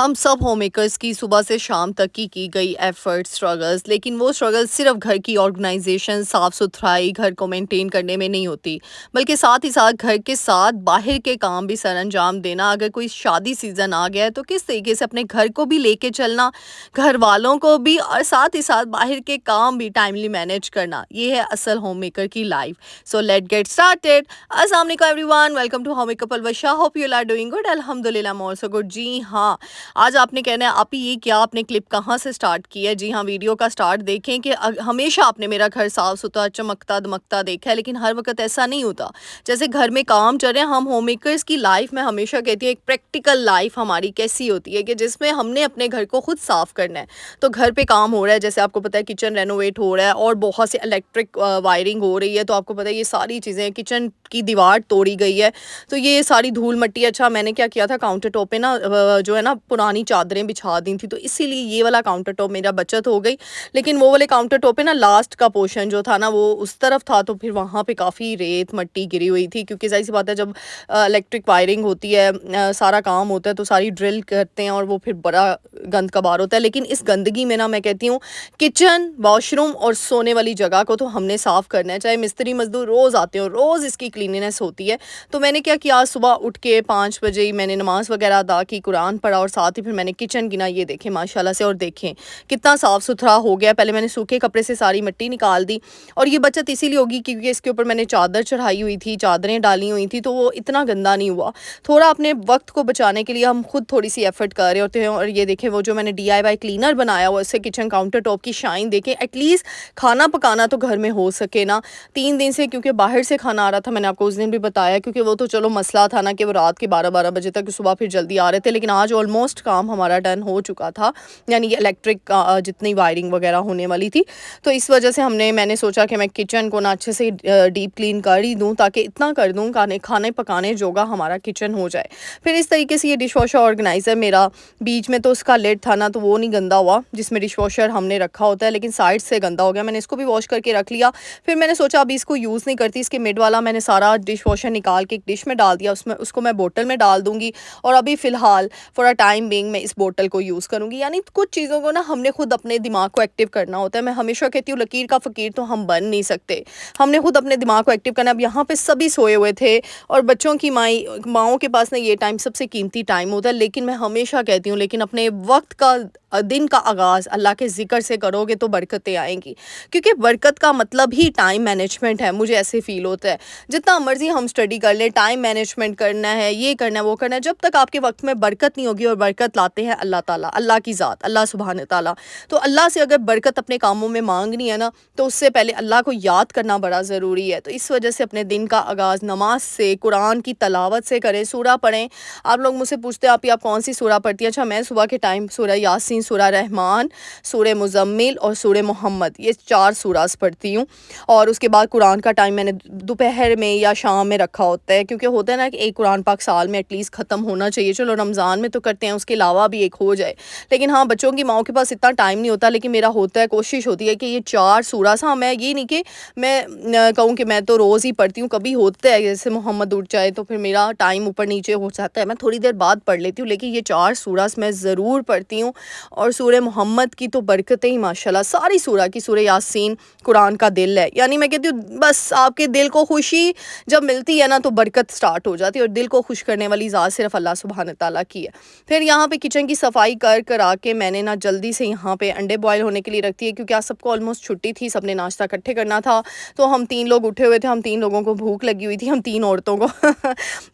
हम सब home makers की सुबह से शाम तक की गई एफर्ट स्ट्रगल्स, लेकिन वो स्ट्रगल्स सिर्फ घर की ऑर्गेनाइजेशन, साफ सुथराई, घर को मेंटेन करने में नहीं होती, बल्कि साथ ही साथ घर के साथ बाहर के काम भी सर अंजाम देना। अगर कोई शादी सीजन आ गया है तो किस तरीके से अपने घर को भी लेके चलना, घर वालों को भी, और साथ ही साथ बाहर के काम भी टाइमली मैनेज करना, ये है असल होम मेकर की life. So let get started. अस्सलाम वालेकुम everyone, welcome to home maker Palwasha. Hope you are doing good. अल्हम्दुलिल्लाह, आई एम आल्सो गुड। जी हाँ, आज आपने कहना है आप ही ये क्या, आपने क्लिप कहाँ से स्टार्ट की है। जी हाँ, वीडियो का स्टार्ट देखें कि हमेशा आपने मेरा घर साफ सुथरा चमकता दमकता देखा है, लेकिन हर वक्त ऐसा नहीं होता। जैसे घर में काम चल रहे हैं, हम होम मेकर्स की लाइफ में हमेशा कहती हूँ एक प्रैक्टिकल लाइफ हमारी कैसी होती है कि जिसमें हमने अपने घर को खुद साफ करना है। तो घर पे काम हो रहा है, जैसे आपको पता है किचन रेनोवेट हो रहा है और बहुत से इलेक्ट्रिक वायरिंग हो रही है, तो आपको पता है ये सारी चीज़ें, किचन की दीवार तोड़ी गई है, तो ये सारी धूल मट्टी। अच्छा, मैंने क्या किया था, काउंटर टॉप पे ना जो है ना पुरानी चादरें बिछा दी थी, तो इसीलिए ये वाला काउंटर टॉप मेरा बचत हो गई। लेकिन वो वाले काउंटर टॉप पे ना लास्ट का पोर्शन जो था ना वो उस तरफ था, तो फिर वहाँ पे काफ़ी रेत मट्टी गिरी हुई थी, क्योंकि जाहिर सी बात है जब इलेक्ट्रिक वायरिंग होती है, सारा काम होता है, तो सारी ड्रिल करते हैं और वो फिर बड़ा गंद कबार होता है। लेकिन इस गंदगी में ना मैं कहती हूँ किचन, वॉशरूम और सोने वाली जगह को तो हमने साफ़ करना है। चाहे मिस्त्री मजदूर रोज़ आते हो, रोज़ इसकी क्लीनिनेस होती है। तो मैंने क्या किया, आज सुबह उठ के 5 बजे ही मैंने नमाज़ वगैरह अदा की, कुरान पढ़ा, और साथ ही फिर मैंने किचन की ना ये देखें माशाल्लाह से, और देखें कितना साफ़ सुथरा हो गया। पहले मैंने सूखे कपड़े से सारी मिट्टी निकाल दी, और ये बचत इसीलिए होगी क्योंकि इसके ऊपर मैंने चादर चढ़ाई हुई थी, चादरें डाली हुई थी, तो वो इतना गंदा नहीं हुआ। थोड़ा अपने वक्त को बचाने के लिए हम खुद थोड़ी सी एफर्ट कर रहे होते हैं। और ये देखें वो जो मैंने DIY क्लीनर बनाया हुआ, उससे किचन काउंटर टॉप की शाइन देखें। एटलीस्ट खाना पकाना तो घर में हो सके ना। 3 दिन से क्योंकि बाहर से खाना आ रहा था, मैंने आपको उस दिन भी बताया, क्योंकि वो तो चलो मसला था ना कि वो रात के 12-12 बजे तक, सुबह फिर जल्दी आ रहे थे, लेकिन आज ऑलमोस्ट काम हमारा डन हो चुका था, यानी कि इलेक्ट्रिक जितनी वायरिंग वगैरह होने वाली थी। तो इस वजह से मैंने सोचा कि मैं किचन को ना अच्छे से डीप क्लीन कर ही दूँ, ताकि इतना कर दूँ खाने पकाने जोगा हमारा किचन हो जाए। फिर इस तरीके से ये डिश वॉशर ऑर्गेनाइज़र मेरा, बीच में तो उसका लिड था ना, तो वो नहीं गंदा हुआ जिसमें डिश वॉशर हमने रखा होता है, लेकिन साइड से गंदा हो गया। मैंने इसको भी वॉश करके रख लिया। फिर मैंने सोचा अभी इसको यूज़ नहीं करती, इसके मिड वाला मैंने सारा डिश वॉशर निकाल के एक डिश में डाल दिया, उसमें उसको मैं बोतल में डाल दूँगी, और अभी फ़िलहाल फॉर अ टाइम बीइंग मैं इस बोतल को यूज़ करूँगी। यानी कुछ चीज़ों को ना हमने खुद अपने दिमाग को एक्टिव करना होता है। मैं हमेशा कहती हूँ लकीर का फ़कीर तो हम बन नहीं सकते, हमने खुद अपने दिमाग को एक्टिव करना। अब यहाँ पे सभी सोए हुए थे, और बच्चों की माँओं के पास ना ये टाइम सबसे कीमती टाइम होता है, लेकिन मैं हमेशा कहती हूँ लेकिन अपने वक्त का दिन का आगाज़ अल्लाह के ज़िक्र से करोगे तो बरकतें आएंगी, क्योंकि बरकत का मतलब ही टाइम मैनेजमेंट है। मुझे ऐसे फ़ील होता है जितना मर्ज़ी हम स्टडी कर लें, टाइम मैनेजमेंट करना है, ये करना है, वो करना है, जब तक आपके वक्त में बरकत नहीं होगी। और बरकत लाते हैं अल्लाह ताला, अल्लाह की ज़ात, अल्लाह सुब्हान ताला। तो अल्लाह से अगर बरकत अपने कामों में मांगनी है ना, तो उससे पहले अल्लाह को याद करना बड़ा ज़रूरी है। तो इस वजह से अपने दिन का आगाज़ नमाज से, कुरान की तलावत से करें, सूरा पढ़ें। आप लोग मुझसे पूछते हैं आप कौन सी सूरा पढ़ती हैं। अच्छा, मैं सुबह के टाइम सूरा यासीन, सूरा रहमान, सूरा मुज़म्मिल और सूरा मोहम्मद, ये 4 सूरास पढ़ती हूँ। और उसके बाद कुरान का टाइम मैंने दोपहर में या शाम में रखा होता है, क्योंकि होता है ना कि एक कुरान पाक साल में एटलीस्ट ख़त्म होना चाहिए। चलो रमज़ान में तो करते हैं, उसके अलावा भी एक हो जाए, लेकिन हाँ बच्चों की माँओं के पास इतना टाइम नहीं होता। लेकिन मेरा होता है, कोशिश होती है कि ये 4 सूरास, हाँ मैं ये नहीं कि मैं कहूँ कि मैं तो रोज़ ही पढ़ती हूँ, कभी होता है जैसे मोहम्मद उठ जाए तो फिर मेरा टाइम ऊपर नीचे हो जाता है, मैं थोड़ी देर बाद पढ़ लेती हूँ, लेकिन ये 4 सूरास मैं ज़रूर पढ़ती हूँ। और सूरह मोहम्मद की तो बरकतें ही माशाल्लाह, सारी सूरा की, सूरह यासीन कुरान का दिल है। यानी मैं कहती हूँ बस आपके दिल को खुशी जब मिलती है ना, तो बरकत स्टार्ट हो जाती है, और दिल को खुश करने वाली ज़ात सिर्फ अल्लाह सुब्हान ताला की है। फिर यहाँ पे किचन की सफाई करा के मैंने ना जल्दी से यहाँ पे अंडे बॉयल होने के लिए रखती है, क्योंकि आज सबको ऑलमोस्ट छुट्टी थी, सबने नाश्ता इकट्ठे करना था। तो हम 3 लोग उठे हुए थे, हम 3 लोगों को भूख लगी हुई थी, हम 3 औरतों को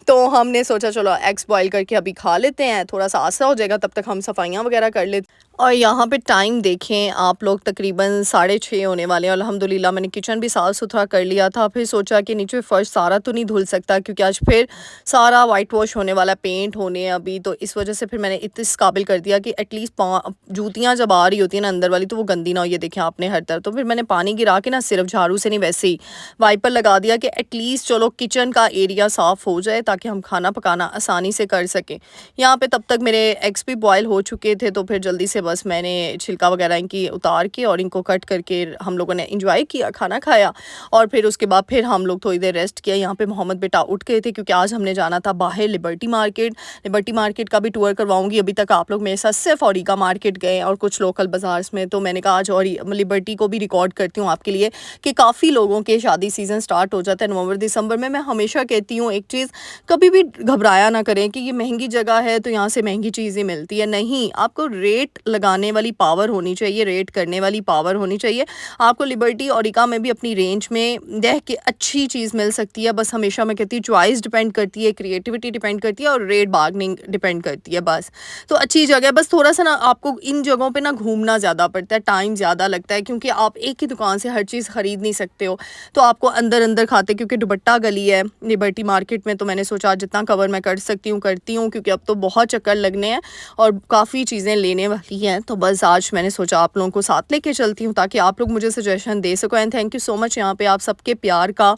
तो हमने सोचा चलो एग्स बॉयल करके अभी खा लेते हैं, थोड़ा सा आसरा हो जाएगा, तब तक हम सफाइयाँ वगैरह कर लेते। और यहाँ पे टाइम देखें आप लोग, तकरीबन 6:30 होने वाले हैं। अल्हम्दुलिल्लाह मैंने किचन भी साफ़ सुथरा कर लिया था। फिर सोचा कि नीचे फ़र्श सारा तो नहीं धुल सकता, क्योंकि आज फिर सारा वाइट वॉश होने वाला, पेंट होने हैं अभी, तो इस वजह से फिर मैंने इस काबिल कर दिया कि एटलीस्ट जूतियाँ जब आ रही होती हैं ना अंदर वाली, तो वो गंदी ना हो। ये देखें आपने हर तरफ, तो फिर मैंने पानी गिरा के ना सिर्फ झाड़ू से नहीं, वैसे ही वाइपर लगा दिया कि एटलीस्ट चलो किचन का एरिया साफ़ हो जाए, ताकि हम खाना पकाना आसानी से कर सकें। यहाँ पे तब तक मेरे एग्स भी बॉयल हो चुके थे, तो फिर जल्दी से बस मैंने छिलका वगैरह इनकी उतार के और इनको कट करके हम लोगों ने इंजॉय किया, खाना खाया और फिर उसके बाद फिर हम लोग थोड़ी देर रेस्ट किया। यहाँ पे मोहम्मद बेटा उठ गए थे क्योंकि आज हमने जाना था बाहर लिबर्टी मार्केट का भी टूर करवाऊंगी। अभी तक आप लोग मेरे साथ सिर्फ औरिगा मार्केट गए और कुछ लोकल बाजार्स में, तो मैंने कहा आज और लिबर्टी को भी रिकॉर्ड करती हूँ आपके लिए कि काफ़ी लोगों के शादी सीज़न स्टार्ट हो जाता है नवंबर दिसंबर में। मैं हमेशा कहती हूँ एक चीज़, कभी भी घबराया ना करें कि ये महंगी जगह है तो यहाँ से महंगी चीज़ें मिलती है। नहीं, आपको रेट लगाने वाली पावर होनी चाहिए, रेट करने वाली पावर होनी चाहिए। आपको लिबर्टी औरिगा में भी अपनी रेंज में देख के अच्छी चीज़ मिल सकती है। बस हमेशा मैं कहती हूँ चॉइस डिपेंड करती है, क्रिएटिविटी डिपेंड करती है और रेट बार्गनिंग डिपेंड करती है। बस तो अच्छी जगह है, बस थोड़ा सा ना आपको इन जगहों पे ना घूमना ज़्यादा पड़ता है, टाइम ज़्यादा लगता है क्योंकि आप एक ही दुकान से हर चीज़ ख़रीद नहीं सकते हो। तो आपको अंदर अंदर खाते, क्योंकि दुपट्टा गली है लिबर्टी मार्केट में, तो मैंने सोचा जितना कवर मैं कर सकती हूँ करती हूँ क्योंकि अब तो बहुत चक्कर लगने हैं और काफ़ी चीज़ें लेने वाली हैं। तो बस आज मैंने सोचा आप लोगों को साथ लेके चलती हूँ ताकि आप लोग मुझे सजेशन दे सको। And thank you so much यहाँ पे आप सबके प्यार का,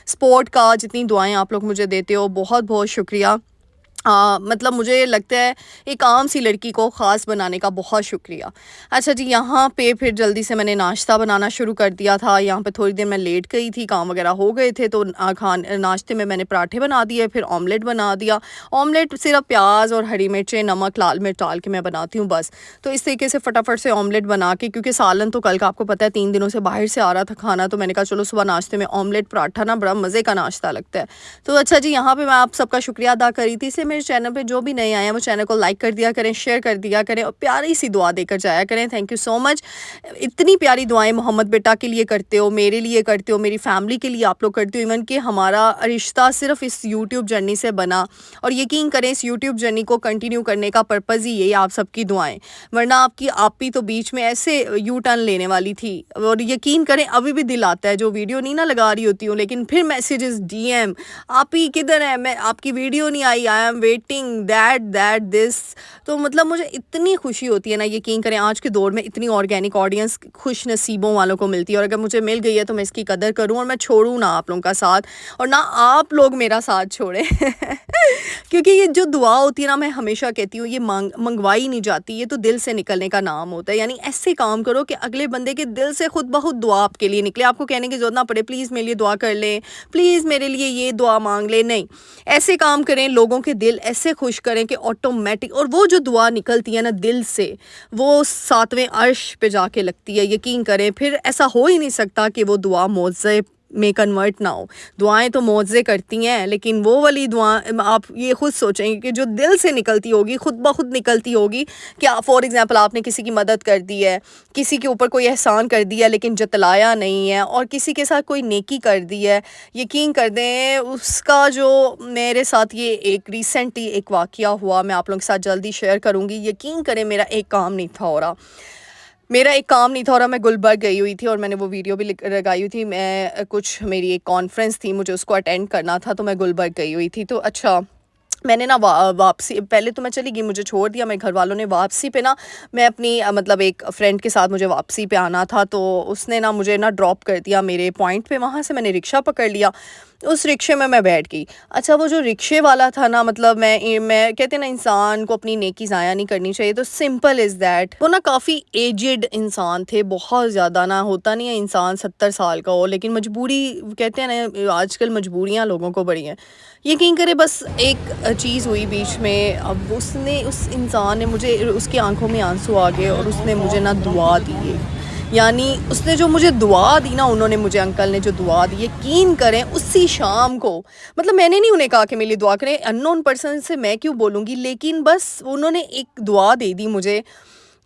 सपोर्ट का, जितनी दुआएं आप लोग मुझे देते हो, बहुत बहुत शुक्रिया। मतलब मुझे लगता है एक आम सी लड़की को ख़ास बनाने का बहुत शुक्रिया। अच्छा जी, यहाँ पे फिर जल्दी से मैंने नाश्ता बनाना शुरू कर दिया था। यहाँ पे थोड़ी देर मैं लेट गई थी, काम वगैरह हो गए थे, तो नाश्ते में मैंने पराठे बना दिए, फिर ऑमलेट बना दिया। ऑमलेट सिर्फ प्याज और हरी मिर्चें, नमक, लाल मिर्च डाल के मैं बनाती हूँ बस। तो इस तरीके से फटाफट से ऑमलेट बना के, क्योंकि सालन तो कल का आपको पता है 3 दिनों से बाहर से आ रहा था खाना, तो मैंने कहा चलो सुबह नाश्ते में ऑमलेट पराठा ना बड़ा मज़े का नाश्ता लगता है। तो अच्छा जी, यहाँ पर मैं आप सबका शुक्रिया अदा करी थी। इसलिए मेरे चैनल पे जो भी नए आए हैं वो चैनल को लाइक कर दिया करें, शेयर कर दिया करें और प्यारी सी दुआ देकर जाया करें। Thank you so much. इतनी प्यारी दुआएं मोहम्मद बेटा के लिए करते हो, मेरे लिए करते हो, मेरी फैमिली के लिए आप लोग करते हो। इवन कि हमारा रिश्ता सिर्फ इस यूट्यूब जर्नी से बना और यकीन करें इस यूट्यूब जर्नी को कंटिन्यू करने का पर्पज़ ही यही आप सबकी दुआएं, वरना आपकी आप भी तो बीच में ऐसे यू टर्न लेने वाली थी। और यकीन करें अभी भी दिल आता है, जो वीडियो नहीं ना लगा रही होती हूँ लेकिन फिर मैसेजेस, DM, आप ही किधर है, मैं आपकी वीडियो नहीं आई, I am waiting that this. तो मतलब मुझे इतनी खुशी होती है ना, यकीन करें आज के दौर में इतनी ऑर्गेनिक ऑडियंस खुश नसीबों वालों को मिलती है और अगर मुझे मिल गई है तो मैं इसकी कदर करूं और मैं छोड़ूं ना आप लोगों का साथ और ना आप लोग मेरा साथ छोड़ें क्योंकि ये जो दुआ होती है ना, मैं हमेशा कहती हूँ ये मंगवाई नहीं जाती, ये तो दिल से निकलने का नाम होता है। यानी ऐसे काम करो कि अगले बंदे के दिल से खुद ब खुद दुआ आपके लिए निकले, आपको कहने की जरूरत ना पड़े प्लीज़ मेरे लिए दुआ कर लें, प्लीज़ मेरे लिए ये दुआ मांग लें। नहीं, ऐसे काम करें, लोगों के दिल ऐसे खुश करें कि ऑटोमेटिक, और वो जो दुआ निकलती है ना दिल से, वो 7वें अर्श पे जाके लगती है। यकीन करें फिर ऐसा हो ही नहीं सकता कि वो दुआ मौज़े में कन्वर्ट ना हो। दुआएं तो मौज़े करती हैं लेकिन वो वाली दुआ आप ये खुद सोचेंगे कि जो दिल से निकलती होगी, खुद ब खुद निकलती होगी। क्या फॉर एग्जांपल आपने किसी की मदद कर दी है, किसी के ऊपर कोई एहसान कर दिया लेकिन जतलाया नहीं है, और किसी के साथ कोई नेकी कर दी है, यकीन कर दें उसका जो मेरे साथ ये एक रिसेंटली एक वाक़या हुआ, मैं आप लोगों के साथ जल्दी शेयर करूँगी। यकीन करें मेरा एक काम नहीं था हो रहा, मैं गुलबर्ग गई हुई थी और मैंने वो वीडियो भी लगाई हुई थी। मैं कुछ मेरी एक कॉन्फ्रेंस थी, मुझे उसको अटेंड करना था, तो मैं गुलबर्ग गई हुई थी। तो अच्छा मैंने ना वापसी पहले तो मैं चली गई, मुझे छोड़ दिया मेरे घर वालों ने। वापसी पे ना मैं अपनी मतलब एक फ्रेंड के साथ मुझे वापसी पे आना था, तो उसने ना मुझे ना ड्रॉप कर दिया मेरे पॉइंट पे। वहाँ से मैंने रिक्शा पकड़ लिया, उस रिक्शे में मैं बैठ गई। अच्छा वो जो रिक्शे वाला था ना, मतलब मैं कहते ना इंसान को अपनी नेकी ज़ाया नहीं करनी चाहिए, तो सिंपल इज़ दैट। वो ना काफ़ी एजेड इंसान थे, बहुत ज़्यादा ना, होता नहीं है इंसान 70 साल का हो लेकिन मजबूरी, कहते हैं ना आजकल मजबूरियाँ लोगों को बड़ी हैं। यकीन करे बस एक चीज़ हुई बीच में, अब उसने, उस इंसान ने मुझे, उसकी आंखों में आंसू आ गए और उसने मुझे ना दुआ दी। यानी उसने जो मुझे दुआ दी ना, उन्होंने मुझे, अंकल ने जो दुआ दी, यकीन करें उसी शाम को, मतलब मैंने नहीं उन्हें कहा कि मेरे लिए दुआ करें, अननोन पर्सन से मैं क्यों बोलूँगी, लेकिन बस उन्होंने एक दुआ दे दी मुझे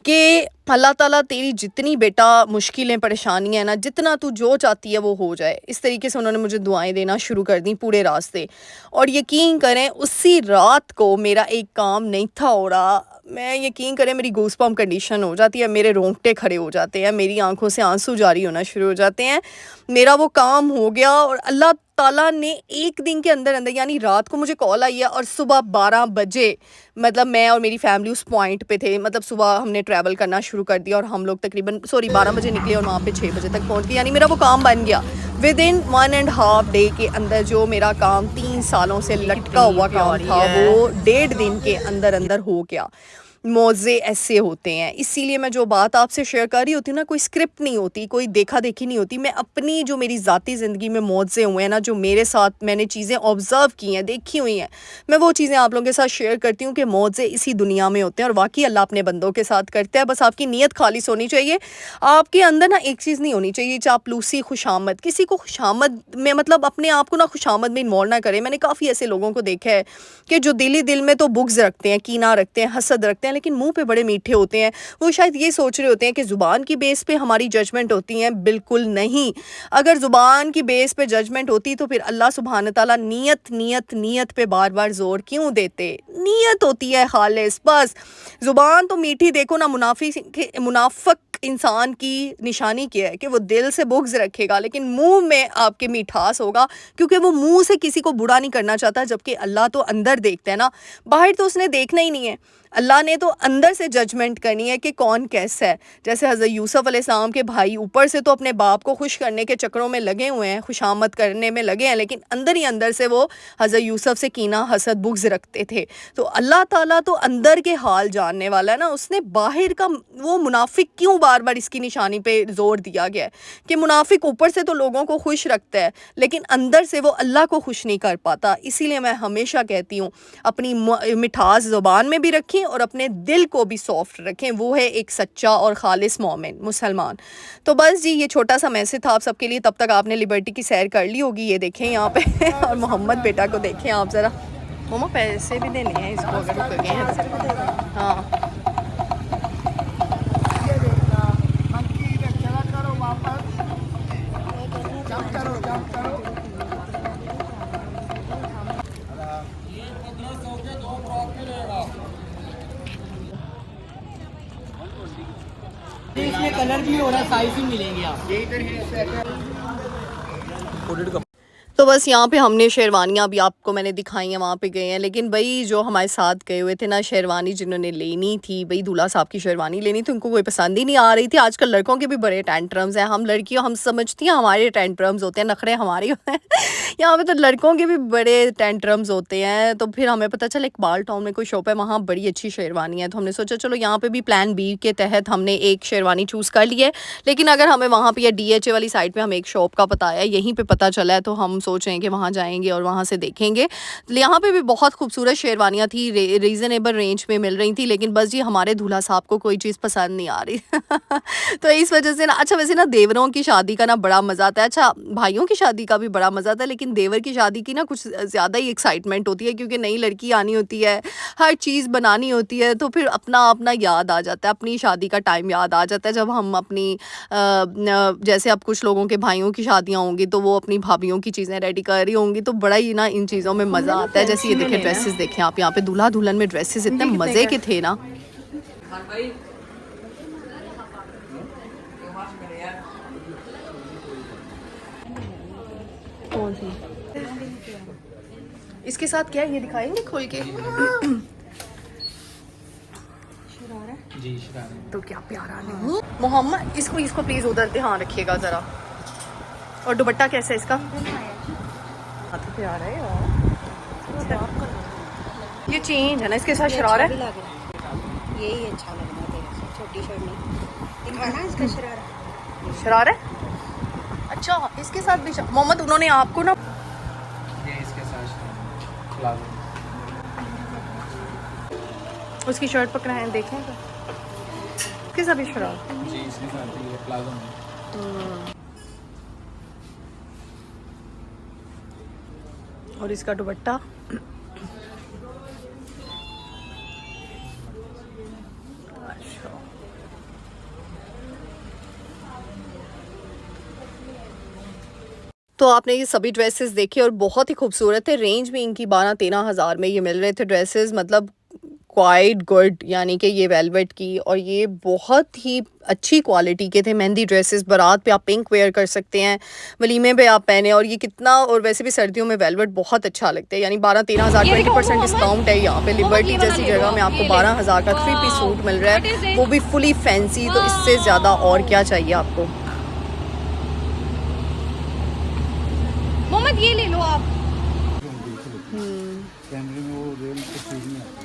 कि अल्लाह ताला तेरी जितनी बेटा मुश्किलें परेशानियाँ हैं ना, जितना तू जो चाहती है वो हो जाए। इस तरीके से उन्होंने मुझे दुआएं देना शुरू कर दी पूरे रास्ते। और यकीन करें उसी रात को मेरा एक काम नहीं था हो रहा, मैं यकीन करें मेरी गूज़बम्प कंडीशन हो जाती है, मेरे रोंगटे खड़े हो जाते हैं, मेरी आंखों से आंसू जारी होना शुरू हो जाते हैं। मेरा वो काम हो गया और अल्लाह ताला ने एक दिन के अंदर अंदर, यानी रात को मुझे कॉल आई है और सुबह 12 बजे, मतलब मैं और मेरी फैमिली उस पॉइंट पे थे, मतलब सुबह हमने ट्रैवल करना शुरू कर दिया और हम लोग तकरीबन 12 बजे निकले और वहाँ पे 6 बजे तक पहुँच गए। यानी मेरा वो काम बन गया विद इन 1.5 डे के अंदर। जो मेरा काम 3 सालों से लटका हुआ काम था वो 1.5 दिन के अंदर अंदर हो गया। मौज़े ऐसे होते हैं। इसीलिए मैं जो बात आपसे शेयर कर रही होती हूँ ना, कोई स्क्रिप्ट नहीं होती, कोई देखा-देखी नहीं होती। मैं अपनी जो मेरी ज़ाती ज़िंदगी में मौज़े हुए हैं ना, जो मेरे साथ मैंने चीज़ें ऑब्ज़र्व की हैं, देखी हुई हैं, मैं वो चीज़ें आप लोगों के साथ शेयर करती हूँ कि मौज़े इसी दुनिया में होते हैं और वाक़ई अल्लाह अपने बंदों के साथ करता है। बस आपकी नीयत खालिस होनी चाहिए। आपके अंदर ना एक चीज़ नहीं होनी चाहिए चापलूसी, खुशामद। किसी को खुशामद में मतलब अपने आप को ना खुशामद में इन्वॉल्व ना करें। मैंने काफ़ी ऐसे लोगों को देखा है कि जो दिल ही दिल में तो बुग़्ज़ रखते हैं, कीना रखते हैं, हसद रखते हैं, लेकिन मुँह पे बड़े मीठे होते हैं। वो शायद ये सोच रहे होते हैं कि ज़ुबान की बेस पे हमारी जजमेंट होती है, बिल्कुल नहीं। अगर ज़ुबान की बेस पे जजमेंट होती तो फिर अल्लाह सुब्हान तआला नीयत, नीयत, नीयत पे बार-बार ज़ोर क्यों देते? नीयत होती है खालिस बस। ज़ुबान तो मीठी देखो ना, मुनाफ़िक इंसान की निशानी क्या है कि वो दिल से बुग़्ज़ रखेगा लेकिन मुँह में आपके मिठास होगा, क्योंकि वो मुँह से किसी को बुरा नहीं करना चाहता, जबकि अल्लाह तो अंदर देखता है ना, बाहर तो उसने देखना ही नहीं है। अल्लाह ने तो अंदर से जजमेंट करनी है कि कौन कैसा है। जैसे हज़रत यूसुफ़ अलैहिस्सलाम के भाई ऊपर से तो अपने बाप को खुश करने के चक्करों में लगे हुए हैं, खुशामद करने में लगे हैं, लेकिन अंदर ही अंदर से वो हज़रत यूसुफ़ से कीना, हसद, बुग़्ज़ रखते थे। तो अल्लाह ताला तो अंदर के हाल जानने वाला है ना, उसने बाहर का वो मुनाफ़िक क्यों बार-बार इसकी निशानी पे ज़ोर दिया गया है कि मुनाफ़िक ऊपर से तो लोगों को खुश रखता है, लेकिन अंदर से वो अल्लाह को खुश नहीं कर पाता। इसीलिए मैं हमेशा कहती हूँ, अपनी मिठास ज़ुबान में भी रखें और अपने दिल को भी सॉफ्ट रखें। वो है एक सच्चा और खालिस मोमिन, मुसलमान। तो बस जी, ये छोटा-सा मैसेज था आप सबके लिए। तब तक आपने लिबर्टी की सैर कर ली होगी, ये देखें यहाँ पे और मोहम्मद बेटा को देखें आप ज़रा। मम्मा पैसे भी देने हैं इसको अगर रुक गए हैं। हाँ। इसमें कलर भी हो रहा है, साइज भी मिलेंगे आप। तो बस यहाँ पे हमने शेरवानियाँ भी आपको मैंने दिखाई हैं, वहाँ पे गए हैं, लेकिन भाई जो हमारे साथ गए हुए थे ना, शेरवानी जिन्होंने लेनी थी, भाई दूल्हा साहब की शेरवानी लेनी थी, उनको कोई पसंद ही नहीं आ रही थी। आजकल लड़कों के भी बड़े टेंट्रम्स हैं। हम लड़कियों हम समझती हैं हमारे टेंट्रम्स होते हैं, नखरे हमारे होते हैं यहाँ पे तो लड़कों के भी बड़े टेंट्रम्स होते हैं। तो फिर हमें पता चला इकबाल टाउन में कोई शॉप है, वहाँ बड़ी अच्छी शेरवानी है। तो हमने सोचा चलो यहाँ पे भी प्लान बी के तहत हमने एक शेरवानी चूज़ कर ली है, लेकिन अगर हमें वहाँ पे या DHA वाली साइड पे हमें एक शॉप का पता है, यहीं पे पता चला है, तो हम सोच रहे हैं कि वहाँ जाएंगे और वहाँ से देखेंगे। यहाँ पे भी बहुत खूबसूरत शेरवानियाँ थी, रीज़नेबल रेंज में मिल रही थी, लेकिन बस जी हमारे दूल्हा साहब को कोई चीज़ पसंद नहीं आ रही तो इस वजह से ना, अच्छा वैसे ना देवरों की शादी का ना बड़ा मज़ा आता है, अच्छा भाइयों की शादी का भी बड़ा मज़ा आता है, लेकिन देवर की शादी की ना कुछ ज़्यादा ही एक्साइटमेंट होती है, क्योंकि नई लड़की आनी होती है, हर चीज़ बनानी होती है, तो फिर अपना अपना याद आ जाता है, अपनी शादी का टाइम याद आ जाता है। जब हम अपनी जैसे अब कुछ लोगों के भाइयों की शादियाँ होंगी तो वो अपनी भाभीयों की चीज़ें रेडी कर रही होंगी, तो बड़ा ही ना इन चीज़ों में मज़ा आता है। जैसे ये देखें ड्रेसेस देखें आप, यहाँ पे दूल्हा दुल्हन में ड्रेसेस इतने मज़े के थे ना। कौन सी इसके साथ क्या है ये दिखाएंगे खोल के जी शरारा। तो क्या प्यारा है मोहम्मद, इसको इसको प्लीज उधर ध्यान रखिएगा जरा। और दुपट्टा कैसा है इसका? तो प्यारा है यार, ये चेंज है ना इसके साथ शरारा है, यही अच्छा लग रहा है, छोटी शर्ट नहीं दिखाना इसका शरारा। शरारा है। अच्छा इसके साथ भी मोहम्मद उन्होंने आपको ना ये इसके साथ प्लाजो। उसकी शर्ट पकड़ाएं देखें तो इसके साथ भी शरारा जी इसके साथ ये प्लाजो है। और इसका दुपट्टा तो आपने ये सभी ड्रेसेस देखे और बहुत ही खूबसूरत है। रेंज भी इनकी 12-13 हज़ार में ये मिल रहे थे ड्रेसेस, मतलब क्वाइट गुड, यानी कि ये वेलवेट की, और ये बहुत ही अच्छी क्वालिटी के थे। मेहंदी ड्रेसेस, बारात पे आप पिंक वेयर कर सकते हैं, वलीमे पे आप पहने, और ये कितना, और वैसे भी सर्दियों में वेलवेट बहुत अच्छा लगता है। यानी 12-13 हज़ार 20% डिस्काउंट है यहाँ पे। लिबर्टी जैसी जगह में आपको 12 हज़ार का 3 पीस सूट मिल रहा है, वो भी फुली फैंसी। तो इससे ज़्यादा और क्या चाहिए आपको? मोहम्मद ये ले लो आप। कैमरे में वो रियल तस्वीर नहीं आती।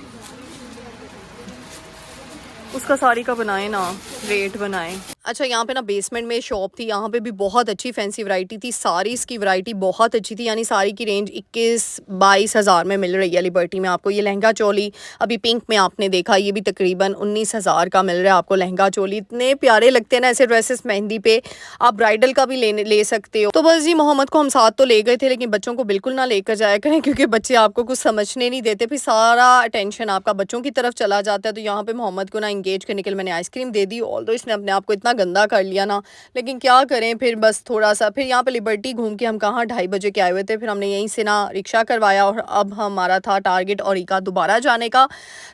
उसका साड़ी का बनाए ना, रेट बनाए। अच्छा, यहाँ पे ना बेसमेंट में शॉप थी, यहाँ पे भी बहुत अच्छी फैंसी वैरायटी थी, साड़ीज़ की वैरायटी बहुत अच्छी थी, यानी साड़ी की रेंज 21-22 हज़ार में मिल रही है लिबर्टी में आपको। ये लहंगा चोली अभी पिंक में आपने देखा, ये भी तकरीबन 19 हज़ार का मिल रहा है आपको लहंगा चोली। इतने प्यारे लगते हैं ना ऐसे ड्रेसेस, मेहंदी पे आप ब्राइडल का भी ले सकते हो। तो बस जी, मोहम्मद को हम साथ तो ले गए थे, लेकिन बच्चों को बिल्कुल ना लेकर जाया करें, क्योंकि बच्चे आपको कुछ समझने नहीं देते, फिर सारा अटेंशन आपका बच्चों की तरफ चला जाता है। तो यहाँ पे मोहम्मद को ना इंगेज करने के लिए मैंने आइसक्रीम दे दी, ऑल्दो इसने अपने आप को इतना गंदा कर लिया ना, लेकिन क्या करें, फिर बस थोड़ा सा फिर यहाँ पे लिबर्टी घूम के हम कहाँ 2:30 बजे के आए हुए थे, फिर हमने यहीं से ना रिक्शा करवाया और अब हमारा था टारगेट औरिका दोबारा जाने का।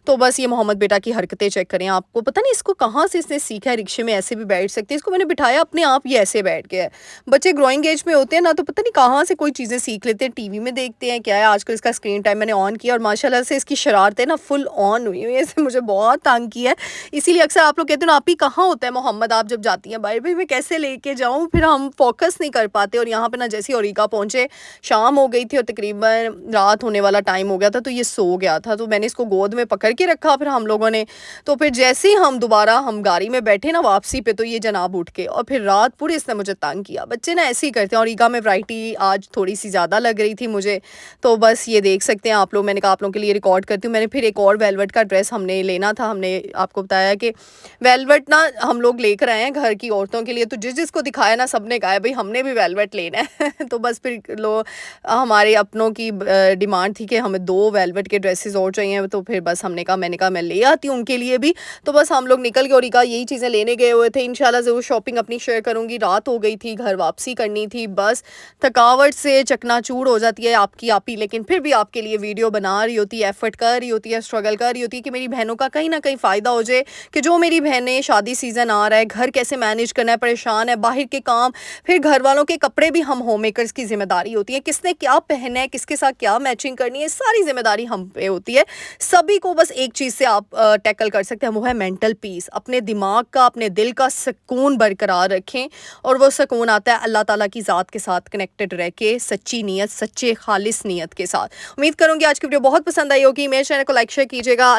तो बस ये मोहम्मद बेटा की हरकतें चेक करें, आपको पता नहीं इसको कहाँ से इसने सीखा है, रिक्शे में ऐसे भी बैठ सकते हैं। इसको मैंने बिठाया, अपने आप ये ऐसे बैठ गया है। बच्चे ग्रोइंग एज में होते हैं ना, तो पता नहीं कहाँ से कोई चीज़ें सीख लेते हैं, टीवी में देखते हैं क्या है। आजकल इसका स्क्रीन टाइम मैंने ऑन किया और माशाल्लाह से इसकी शरारतें ना फुल ऑन हुई हुई है, इसने मुझे बहुत तंग किया है। इसीलिए अक्सर आप लोग कहते हो ना, आप ही कहाँ होता है मोहम्मद आप जब जाती हैं बाहर, भाई मैं कैसे लेके जाऊँ, फिर हम फोकस नहीं कर पाते। और यहाँ पे ना जैसे औरिका पहुँचे, शाम हो गई थी और तकरीबन रात होने वाला टाइम हो गया था, तो ये सो गया था। तो मैंने इसको गोद में पकड़ के रखा फिर हम लोगों ने। तो फिर जैसे ही हम दोबारा गाड़ी में बैठे ना वापसी पे, तो ये जनाब उठ के और फिर रात पूरी इसने मुझे तंग किया। बच्चे ना ऐसे ही करते हैं। और ईगा में वैरायटी आज थोड़ी सी ज़्यादा लग रही थी मुझे, तो बस ये देख सकते हैं आप लोग। मैंने कहा आप लोगों के लिए रिकॉर्ड करती हूँ। मैंने फिर एक और वेलवेट का ड्रेस हमने लेना था, हमने आपको बताया कि वेलवेट ना हम लोग लेकर आए हैं घर की औरतों के लिए। तो जिसको दिखाया ना, सबने कहा भाई हमने भी वेलवेट लेना है। तो बस फिर हमारे अपनों की डिमांड थी कि हमें 2 वेलवेट के ड्रेसेस और चाहिए। तो फिर बस मैंने कहा मैं ले आती हूँ उनके लिए भी। तो बस हम लोग निकल गए और यही चीज़ें लेने गए हुए थे। इंशाल्लाह ज़रूर शॉपिंग अपनी शेयर करूँगी। रात हो गई थी, घर वापसी करनी थी, बस थकावट से चकनाचूर हो जाती है आपकी आप ही, लेकिन फिर भी आपके लिए वीडियो बना रही होती है, एफर्ट कर रही होती है, स्ट्रगल कर रही होती है कि मेरी बहनों का कहीं ना कहीं फ़ायदा हो जाए। कि जो मेरी बहनें, शादी सीज़न आ रहा है, घर कैसे मैनेज करना है, परेशान है, बाहर के काम, फिर घर वालों के कपड़े भी हम होम मेकर्स की जिम्मेदारी होती है, किसने क्या पहना है, किसके साथ क्या मैचिंग करनी है, सारी जिम्मेदारी हम पे होती है। सभी को बस एक चीज़ से आप टैकल कर सकते हैं, वो है मेंटल पीस। अपने दिमाग का, अपने दिल का सुकून बरकरार रखें, और वो सुकून आता है अल्लाह ताला की ज़ात के साथ कनेक्टेड रह के, सच्ची नीयत, सच्चे खालिस नीयत के साथ। उम्मीद करूँगी आज की वीडियो बहुत पसंद आई होगी। मेरे चैनल को लाइक शेयर कीजिएगा।